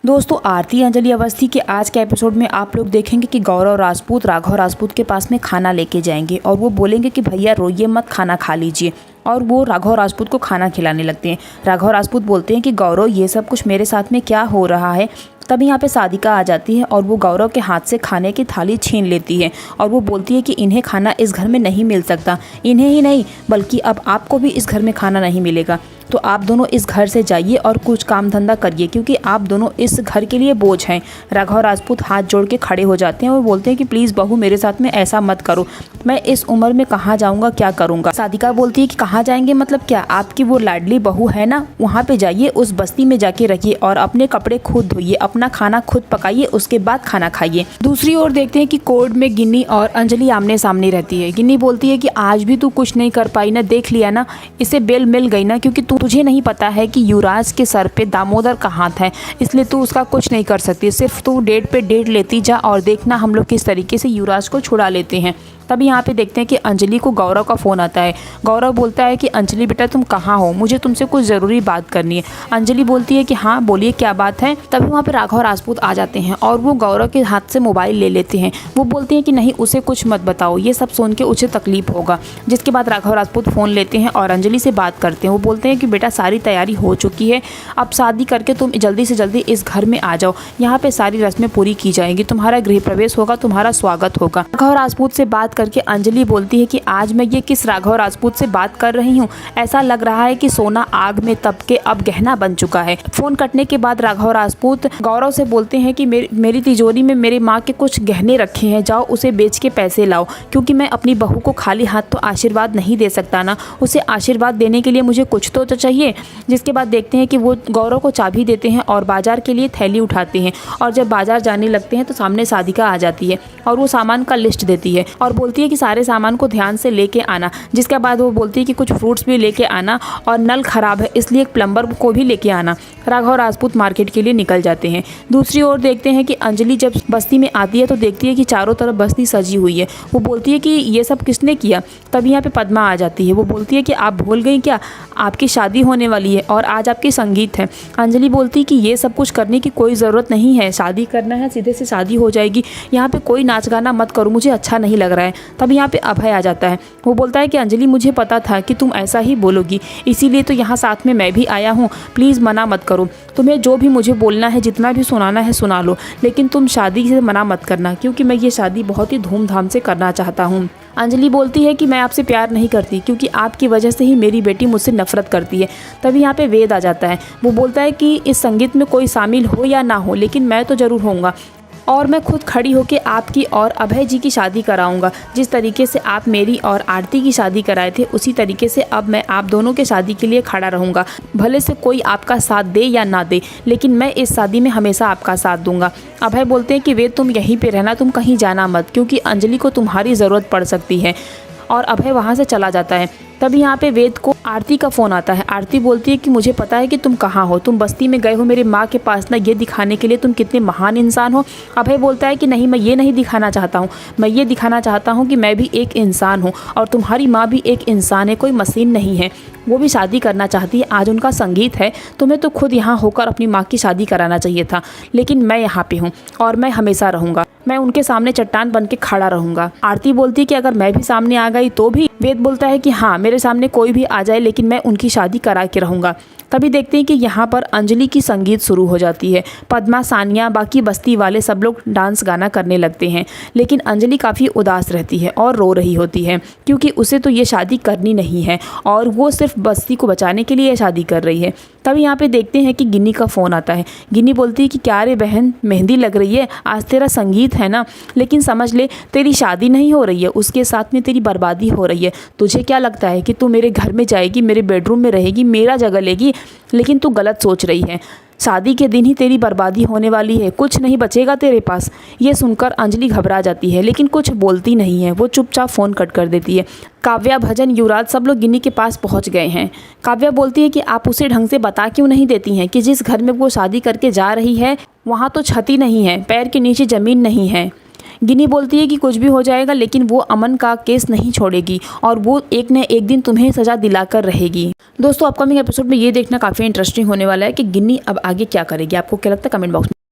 दोस्तों आरती अंजलि अवस्थी के आज के एपिसोड में आप लोग देखेंगे कि गौरव राजपूत राघव राजपूत के पास में खाना लेके जाएंगे और वो बोलेंगे कि भैया रोइए मत, खाना खा लीजिए। और वो राघव राजपूत को खाना खिलाने लगते हैं। राघव राजपूत बोलते हैं कि गौरव ये सब कुछ मेरे साथ में क्या हो रहा है। तब यहाँ पे साधिका आ जाती है और वो गौरव के हाथ से खाने की थाली छीन लेती है और वो बोलती है कि इन्हें खाना इस घर में नहीं मिल सकता। इन्हें ही नहीं बल्कि अब आपको भी इस घर में खाना नहीं मिलेगा। तो आप दोनों इस घर से जाइए और कुछ काम धंधा करिए क्योंकि आप दोनों इस घर के लिए बोझ हैं। राघव राजपूत हाथ जोड़ के खड़े हो जाते हैं और बोलते हैं कि प्लीज़ बहू मेरे साथ में ऐसा मत करो, मैं इस उम्र में कहाँ जाऊँगा, क्या करूँगा। साधिका बोलती है कि कहाँ जाएंगे मतलब क्या, आपकी वो लाडली बहू है ना, वहाँ पे जाइए, उस बस्ती में जाके रखिए और अपने कपड़े खुद धोइए, अपना खाना खुद पकाइए, उसके बाद खाना खाइए। दूसरी ओर देखते हैं कि कोर्ट में गिन्नी और अंजलि आमने सामने रहती है। गिन्नी बोलती है कि आज भी तू कुछ नहीं कर पाई ना, देख लिया ना, इसे बेल मिल गई ना, क्योंकि तुझे नहीं पता है कि युवराज के सर पे दामोदर का हाथ है, इसलिए तू उसका कुछ नहीं कर सकती। सिर्फ तू डेट पे डेट लेती जा और देखना हम लोग किस तरीके से युवराज को छुड़ा लेते हैं। तभी यहाँ पे देखते हैं कि अंजलि को गौरव का फ़ोन आता है। गौरव बोलता है कि अंजलि बेटा तुम कहाँ हो, मुझे तुमसे कुछ ज़रूरी बात करनी है। अंजलि बोलती है कि हाँ बोलिए क्या बात है। तभी वहाँ पे राघव राजपूत आ जाते हैं और वो गौरव के हाथ से मोबाइल ले लेते हैं। वो बोलते हैं कि नहीं उसे कुछ मत बताओ, ये सब सुन के उसे तकलीफ होगा। जिसके बाद राघव राजपूत फ़ोन लेते हैं और अंजलि से बात करते हैं। वो बोलते हैं कि बेटा सारी तैयारी हो चुकी है, अब शादी करके तुम जल्दी से जल्दी इस घर में आ जाओ, यहाँ पे सारी रस्में पूरी की जाएंगी, तुम्हारा गृह प्रवेश होगा, तुम्हारा स्वागत होगा। राघव राजपूत से बात करके अंजलि बोलती है कि आज मैं ये किस राघव राजपूत से बात कर रही हूँ, ऐसा लग रहा है कि सोना आग में तप के अब गहना बन चुका है। फोन कटने के बाद राघव राजपूत गौरव से बोलते हैं कि मेरी तिजोरी में मेरी माँ के कुछ गहने रखे हैं, जाओ उसे बेच के पैसे लाओ, क्योंकि मैं अपनी बहू को खाली हाथ तो आशीर्वाद नहीं दे सकता ना, उसे आशीर्वाद देने के लिए मुझे कुछ तो चाहिए। जिसके बाद देखते हैं कि वो गौरव को चाबी देते हैं और बाजार के लिए थैली उठाते हैं और जब बाजार जाने लगते हैं तो सामने साधिका आ जाती है और वो सामान का लिस्ट देती है और बोलती है कि सारे सामान को ध्यान से लेके आना। जिसके बाद वो बोलती है कि कुछ फ्रूट्स भी लेके आना और नल खराब है इसलिए एक प्लम्बर को भी लेके आना। राघव राजपूत मार्केट के लिए निकल जाते हैं। दूसरी ओर देखते हैं कि अंजलि जब बस्ती में आती है तो देखती है कि चारों तरफ बस्ती सजी हुई है। वो बोलती है कि ये सब किसने किया। तभी यहाँ पे पद्मा आ जाती है। वो बोलती है कि आप भूल गई क्या, आपकी शादी होने वाली है और आज आपकी संगीत है। अंजलि बोलती है कि ये सब कुछ करने की कोई ज़रूरत नहीं है, शादी करना है सीधे से शादी हो जाएगी, यहाँ पे कोई नाच गाना मत करो, मुझे अच्छा नहीं लग रहा है। तभी यहाँ पे अभय आ जाता है। वो बोलता है कि अंजलि मुझे पता था कि तुम ऐसा ही बोलोगी, इसीलिए तो यहाँ साथ में मैं भी आया हूँ, प्लीज़ मना मत करो, तुम्हें जो भी मुझे बोलना है जितना भी सुनाना है सुना लो, लेकिन तुम शादी से मना मत करना क्योंकि मैं ये शादी बहुत ही धूमधाम से करना चाहता हूँ। अंजलि बोलती है कि मैं आपसे प्यार नहीं करती क्योंकि आपकी वजह से ही मेरी बेटी मुझसे नफरत करती है। तभी यहाँ पे वेद आ जाता है। वो बोलता है कि इस संगीत में कोई शामिल हो या ना हो लेकिन मैं तो ज़रूर होऊंगा और मैं खुद खड़ी होकर आपकी और अभय जी की शादी कराऊंगा। जिस तरीके से आप मेरी और आरती की शादी कराए थे उसी तरीके से अब मैं आप दोनों के शादी के लिए खड़ा रहूंगा, भले से कोई आपका साथ दे या ना दे, लेकिन मैं इस शादी में हमेशा आपका साथ दूंगा। अभय बोलते हैं कि वे तुम यहीं पे रहना, तुम कहीं जाना मत क्योंकि अंजलि को तुम्हारी ज़रूरत पड़ सकती है और अभय वहाँ से चला जाता है। तभी यहाँ पे वेद को आरती का फ़ोन आता है। आरती बोलती है कि मुझे पता है कि तुम कहाँ हो, तुम बस्ती में गए हो मेरी माँ के पास ना, ये दिखाने के लिए तुम कितने महान इंसान हो। अभय बोलता है कि नहीं, मैं ये नहीं दिखाना चाहता हूँ, मैं ये दिखाना चाहता हूँ कि मैं भी एक इंसान हूँ और तुम्हारी माँ भी एक इंसान है, कोई मशीन नहीं है। वो भी शादी करना चाहती है, आज उनका संगीत है, तुम्हें तो खुद यहाँ होकर अपनी माँ की शादी कराना चाहिए था, लेकिन मैं यहाँ पे हूँ और मैं हमेशा रहूँगा, मैं उनके सामने चट्टान बन के खड़ा रहूँगा। आरती बोलती है कि अगर मैं भी सामने आ गई तो भी। वेद बोलता है कि हाँ मेरे सामने कोई भी आ जाए लेकिन मैं उनकी शादी करा के रहूँगा। तभी देखते हैं कि यहाँ पर अंजलि की संगीत शुरू हो जाती है। पद्मा, सानिया, बाकी बस्ती वाले सब लोग डांस गाना करने लगते हैं, लेकिन अंजलि काफ़ी उदास रहती है और रो रही होती है क्योंकि उसे तो ये शादी करनी नहीं है और वो सिर्फ बस्ती को बचाने के लिए शादी कर रही है। तभी यहाँ पे देखते हैं कि गिन्नी का फ़ोन आता है। गिन्नी बोलती है कि क्या रे बहन, मेहंदी लग रही है, आज तेरा संगीत है ना, लेकिन समझ ले तेरी शादी नहीं हो रही है, उसके साथ में तेरी बर्बादी हो रही है। तुझे क्या लगता है कि तू मेरे घर में जाएगी, मेरे बेडरूम में रहेगी, मेरा जगह लेगी, लेकिन तू गलत सोच रही है। शादी के दिन ही तेरी बर्बादी होने वाली है, कुछ नहीं बचेगा तेरे पास। ये सुनकर अंजलि घबरा जाती है लेकिन कुछ बोलती नहीं है, वो चुपचाप फ़ोन कट कर देती है। काव्या, भजन, युवराज सब लोग गिन्नी के पास पहुंच गए हैं। काव्या बोलती है कि आप उसे ढंग से बता क्यों नहीं देती हैं कि जिस घर में वो शादी करके जा रही है वहाँ तो छत ही नहीं है, पैर के नीचे ज़मीन नहीं है, गिन्नी बोलती है कि कुछ भी हो जाएगा लेकिन वो अमन का केस नहीं छोड़ेगी और वो एक न एक दिन तुम्हें सजा दिलाकर रहेगी। दोस्तों अपकमिंग एपिसोड में ये देखना काफ़ी इंटरेस्टिंग होने वाला है कि गिन्नी अब आगे क्या करेगी। आपको क्या लगता है कमेंट बॉक्स में